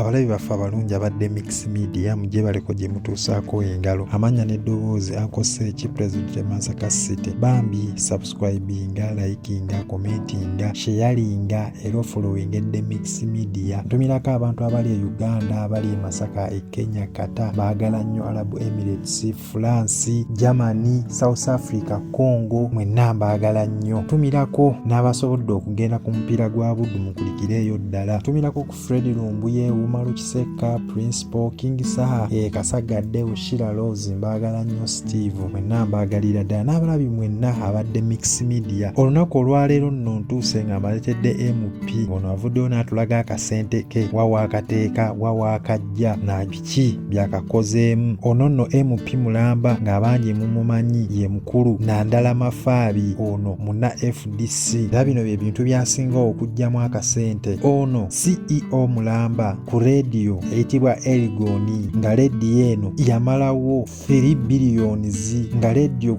abalabi baffe abalungi abadde Mix Media mujje baleko gye mutuusaako engalo amanya n'eddoboozi Uncle President Masaka City bambi subscribinga likinga commentinga sharinga era following edde Mix Media ntumirako abantu abali e Uganda abali e Masaka e Kenya Kata baagala nnyo Arab Emirates France Germany South Africa Congo mwenna mbaagala nnyo tumirako n'abasobodde okugenda ku mupiira gwa buddu mukulikireeyo ddala tumirako ku Fred Lumbuye Umaru Kiseka Principal King Saha Kasagadde Ushira Rose mbaagala nnyo Steve mwenna mbaagalira ddala n'abalabi mwenna abadde Mix Media olunaku olwaleero nno ntuuse nga mbaletedde MP ono avuddeyo n'atulaga akasente ke wawa akateeka wawa akajja na biki byakakozeemu ono nno MP mulamba ng'abangi mumumanyi ye mukulu Nandala Mafabi ono muna FDC era bino bye bintu byasinga okujjamu akasente ono CEO mulamba ku radio eyitibwa Erigoni nga radio eno yamalawo 3 billions nga radio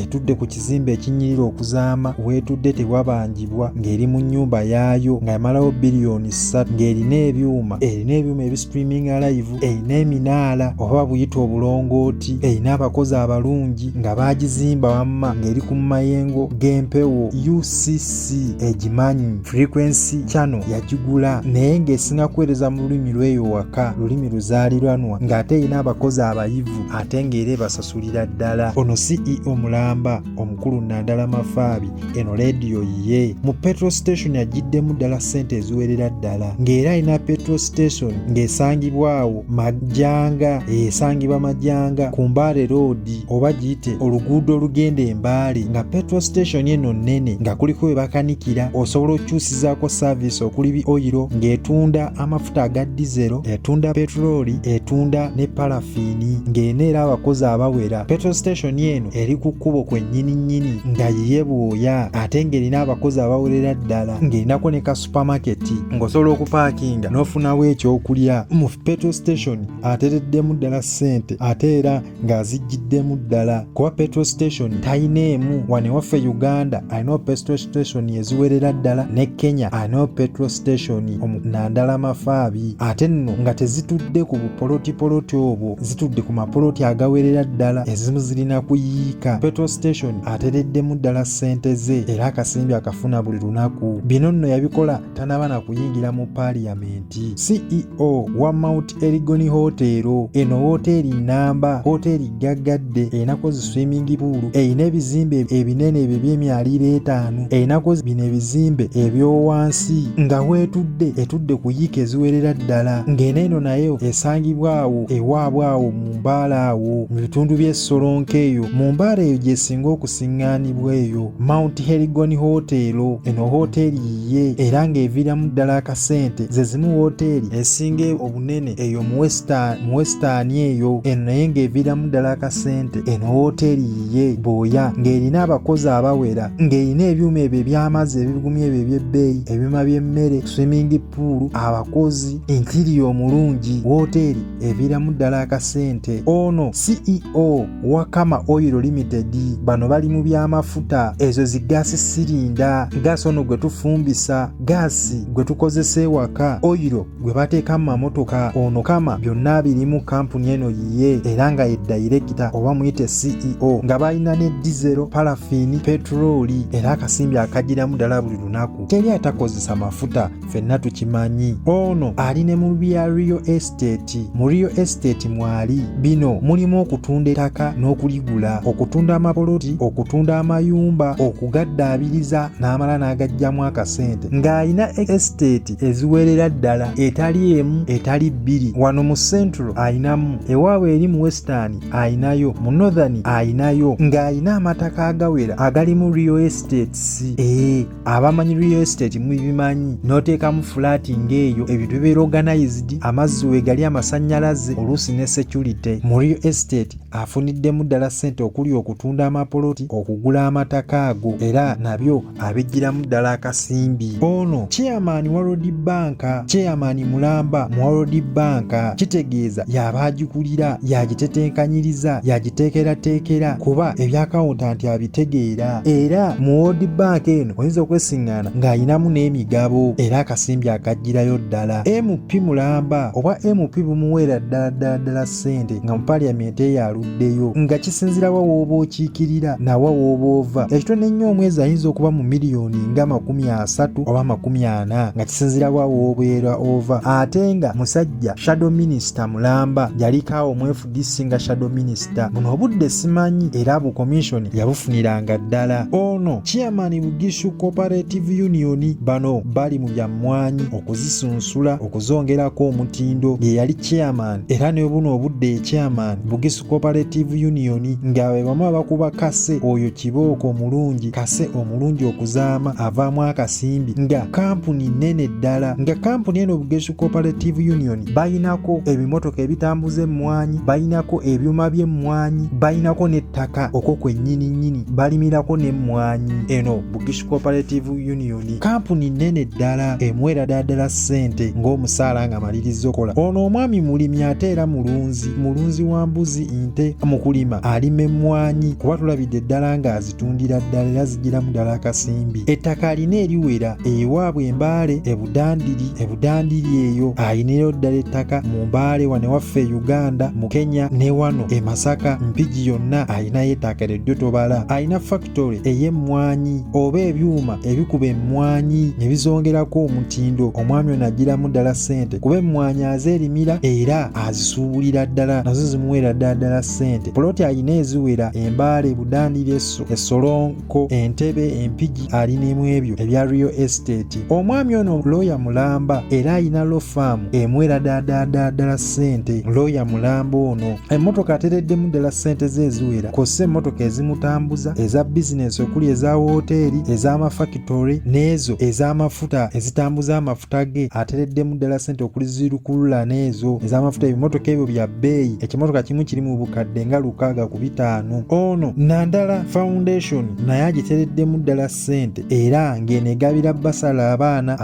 etudde ku kizimbe ekinyirira okuzaama wetudde tewabangibwa ng'eri mu nnyumba yaayo nga yamalawo billioni 3 ng'erina ebyuma ebistreaming live erina eminaala oba buyita obulongooti erina abakozi abalungi nga bagizimba wamma ng'eri ku mayengo g'empewo UCC egimanyi frequency channel yagigula naye ng'esinga kuweereza mu lulimi lw'eyo waka lulimi luzaaliranwa ng'ate erina abakozi abayivu ate ng'era basasulira ddala ono CEO mulamba omukulu Nandala Mafabi eno radio ye mu petrol station yagiddemu ddala ssente eziwerera ddala ng'era alina petrol station ng'esangibwawo Majanga ku Mbale Road oba giyite oluguudo olugenda Embaale nga petrol station eno nnene nga kuliko we bakanikira osobola okukyusizaako service okuli bi oyiro ng'etunda amafuta aga diesel etunda petroli etunda ne parafini ng'eneera abakozi abawera petrol station eno eri ku kkubo kwennyini nga yeyebwoya ate ng'erina abakozi abawerera ddala ng'erinako ne ka supermarket ng'osobola okupaakinga n'ofunawo ekyokulya mu petrol station atereddemu ddala ssente ate era ng'azijjiddemu ddala kuba petrol station tayineemu wane waffe Uganda alinawo petrol station eziwerera ddala ne Kenya alinawo petrol station Nandala Mafabi ate nno nga tezitudde ku bupolotipoloti obwo zitudde ku mapoloti agawerera ddala ezimu zirina kuyiika petrol station atereddemu ddala ssente ze era akasimbi akafuna buli lunaku bino nno yabikola tanaba na kuyingira mu paaliyamenti CEO wa Mount Elgon Hotel eno hoteri namba hoteri gaggadde erinako zi swimming pool erina ebizimbe ebinene ebyo by'emyaliro 5 erinako bino ebizimbe ebyowansi nga etudde ku yiika eziwerera ddala ng'eneeno nayo esangibwawo ewaabwe awo mu Mbaala awo mu bitundu by'Essolonke eyo mu Mbaala eyo gyesinga okusiŋŋaanibwa eyo Mount Elgon Hotel eno hoteri ye era ng'eviiramu ddala akasente ze zimu hoteri esinga obunene eyo mu Western eyo eno naye ng'eviiramu ddala akasente eno hoteri ye booya ng'erina abakozi abawera ng'erina ebyuma ebyo eby'amazzi ebigumya ebyo eby'ebbeeyi ebyuma by'emmere swimming pool abakozi interior omulungi hoteri eviiramu ddala akasente ono CEO wa Kama Oil Limited bano bali mu byamafuta ezo zigaasi sirinda gaasi ono gwe tufumbisa gaasi gwe tukozesa ewaka oyiro gwe bateeka mu mamotoka ono Kama byonna birimu kampuni eno yiye era nga ye director oba muyite CEO nga balina ne diesel parafini petroli era akasimbi akagiramu ddala buli lunaku teri atakozesa mafuta ffenna tukimanyi ono ali ne mu bya real estate mu real estate mwali bino mulimu okutunda ettaka n'okuligula okutunda amapoloti okutunda amayumba okugaddaabiriza n'amala n'agajjamu akasente ng'alina estate eziwerera ddala etali emu etali bbiri wano mu central ayinamu ewaabwe eri mu western ayinayo mu northern ayinayo ng'alina amataka agawera agali mu real estates abamanyi real estate mubimanyi n'oteekamu flat ng'eyo ebintu bibeera organized amazzi wegali amasannyalaze oluusi ne security mu real estate afuniddemu ddala ssente okuli okutunda amapoloti okugula amataka ago era nabyo abijjiramu ddala akasimbi ono chairman wa Road Bank chairman mulamba mu Road Bank kitegeeza yabagikulira yagitetenkanyiriza yagiteekerateekera kuba ebyakawuntanti abitegeera era mu Road Bank eno oyinza okwesiŋŋaana ng'ayinamu n'emigabo era akasimbi akagirayo ddala MP Mulamba oba MP bumuweera ddala ssente nga mu paliamenti eyo aluddeyo nga kisinzira wa wooba okiikirira nawa wooba ova. Ekitone ennyo omwezi ayinza okuba mu miliyoni nga 30 oba 40 nga kisinzira wa woobeera ova. Ate nga musajja shadow minister Mulamba yalikaawo mu FDC nga shadow minister. Buno obudde simanyi era bu commission yabufuniranga ddala. Ono chairman Bugishu Cooperative Union bano bali mu byamwanyi okuzisunsula okuzongerako omutindo ye yali chairman era ne buno obudde chairman Bugishu Cooperative Union nga be bamu abakuba kase oyo kibooko omulungi kase omulungi okuzaama avaamu akasimbi nga kampuni nene ddala nga kampuni eno Bugishu Cooperative Union bayinako ebimotoka ebitambuza emmwanyi bayinako ebyuma by'emmwanyi bayinako n'ettaka okwo kwennyini balimirako n'emmwanyi. Eno Bugishu Cooperative Union kampuni nene ddala emwera ddala ssente ng'omusaala nga maliriza okola. Ono omwami mulimi ate era mulunzi wa mbuzi nte mu kulima alima emmwanyi kuba tulabidde ddala ng'azitundira ddala era zigiramu ddala akasimbi. Ettaka alina eriwera ewaabwe Embaale ebudandiri eyo ayinayo ddala ettaka mu Mbaale wane waffe Uganda mu Kenya ne wano e Masaka Mpigi yonna ayinayo ettaka eddyo tobala. Ayina factory ey'emmwanyi oba ebyuma ebikuba emmwanyi ne bizongerako omutindo. Omwami ono agiramu ddala ssente kuba emmwanyi azeerimira era azisuubulira ddala nazo zimuweera ddala ssente. Poloti ayina eziwera Embaale Budandiri Essolonko Entebe Empigi alinamu ebyo ebya real estate. Omwami ono lawyer Mulamba era ayina law firm emwera ddala ssente. Lawyer Mulamba ono emmotoka atereddemu ddala ssente ze eziwera kosa emmotoka ezimutambuza eza bizinesi okuli eza woteeri ez'amafactory n'ezo ez'amafuta ezitambuza amafuta ge atereddemu ddala ssente okuli zirukulula n'ezo ez'amafuta. Ebimotoka ebyo bya bbeeyi ekimotoka kimu kiri mu bukadde nga 650. Ono Nandala Foundation naye agitereddemu ddala ssente era ng'enegabira basala abaana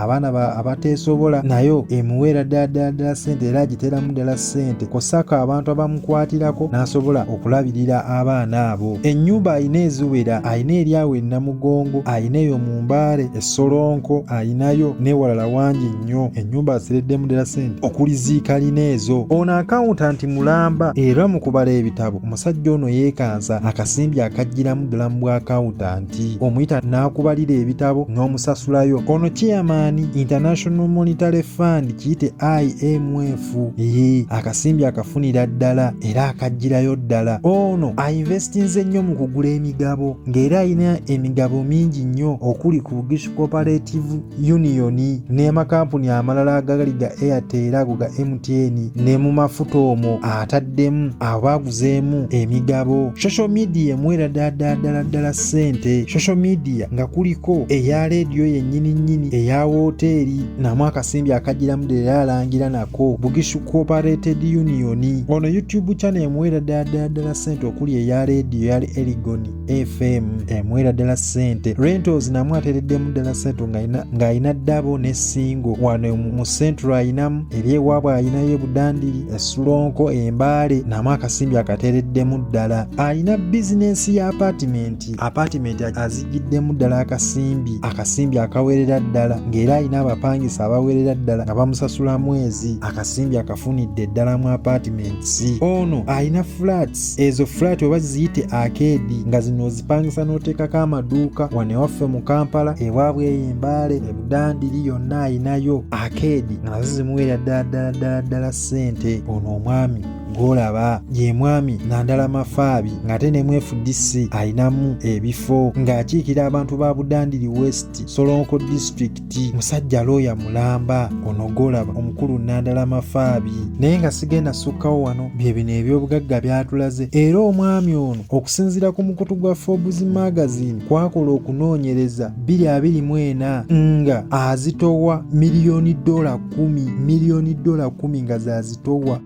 abateesobola nayo emuweera ddala ssente era agiteramu ddala ssente kosaka abantu abamukwatirako n'asobola okulabirira abaana abo. Ennyumba ayina eziwera ayina eryawo Namugongo ayina eyo mu Mbaale Essolonko ayinayo n'ewalala wangi nnyo. Ennyumba azireddemu ddala ssente okuliziika lineezo. Ono accountant Mulamba era mu kubala ebitabo omusajja ono yeekansa akasimbi akajjiramu ddala mu bw'accountant omuyita n'akubalira ebitabo n'omusasulayo. Ono chairman International Monetary Fund kiyite IMF akasimbi akafunira ddala era akajjirayo ddala. Ono ainvestinze nnyo mu kugula emigabo ng'era ayina emigabo mingi nnyo okuli ku Bugishu Cooperative Union n'amakampuni amalala agali ga Airtel ago ga MTN ne mu mafuta omwo ataddemu abaguzeemu emigabo. Social media emwera ddala ssente. Social media nga kuliko eya radio yennyini eya woteeri namu akasimbi akajjiramu ddala alangira nako Bugishu Cooperated Union. Ono YouTube channel emwera ddala ssente okuli eya radio yali Eligoni FM emwera ddala ssente. Rentals namu atereddemu ddala ssente ng'ayina ddabo ne singo wano mu Central ayinamu eri ewaabwe ayinayo Budandiri Essolonko Embaale namu akasimbi akatereddemu ddala. Alina bizinesi ya apartment azigiddemu ddala akasimbi akawerera ddala ng'era ayina abapangisa abawerera ddala nga bamusasula mwezi akasimbi akafunidde ddala mu apartments. Ono ayina flats ezo flat oba ziyite arcade nga zino ozipangisa n'oteekako amaduuka wane waffe mu Kampala ewaabwe Embaale Budandiri yonna ayinayo arcade nga nazo zimuweera ddala ssente. Ono omwami gw'olaba ye mwami Nandala Mafabi ng'ate ne mu FDC ayinamu ebifo ng'akiikira abantu ba Budandiri West Solonko District. Musajja lawyer Mulamba ono gw'olaba omukulu Nandala Mafabi naye nga sigenda sukkawo wano bye bino ebyobugagga byatulaze. Era omwami ono okusinziira ku mukutu gwa Forbes magazine kwakola okunoonyereza 2024 nga azitowa $10 million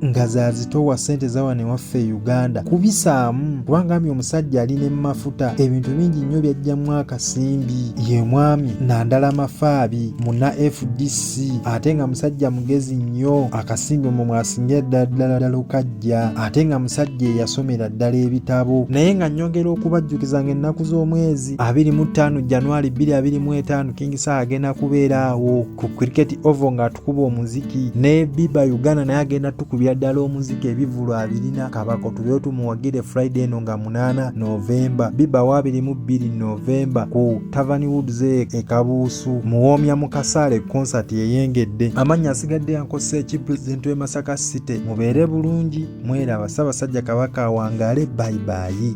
nga zazitowa ssente zawane waffe Uganda kubisaamu kubanga ami omusajja alina emafuta ebintu bingi nnyo byajjamu akasimbi ye mwami Nandala Mafabi muna FDC ate nga musajja mugezi nnyo akasimbi omwo mwasingira ddala okajja ate nga musajja eyasomera ddala ebitabo naye nga nnyongera okubajjukiza ng'ennaku z'omwezi 25 January 2025 King Saa agenda kubeera awo ku Cricket Oval ng'atukuba omuziki ne Biba Uganda naye agenda tukubira ddala omuziki ebivulu 40 kabako tubyo tumuwagire Friday eno nga 8 November Biba wa 22 November ku Tavern Woods e Kabuusu muwoomya mu Kasaale concert yeyengedde amannya asigadde yankose ki president w'e Masaka City mubeere bulungi mweraba Ssaabasajja Kabaka awangaale bye bye.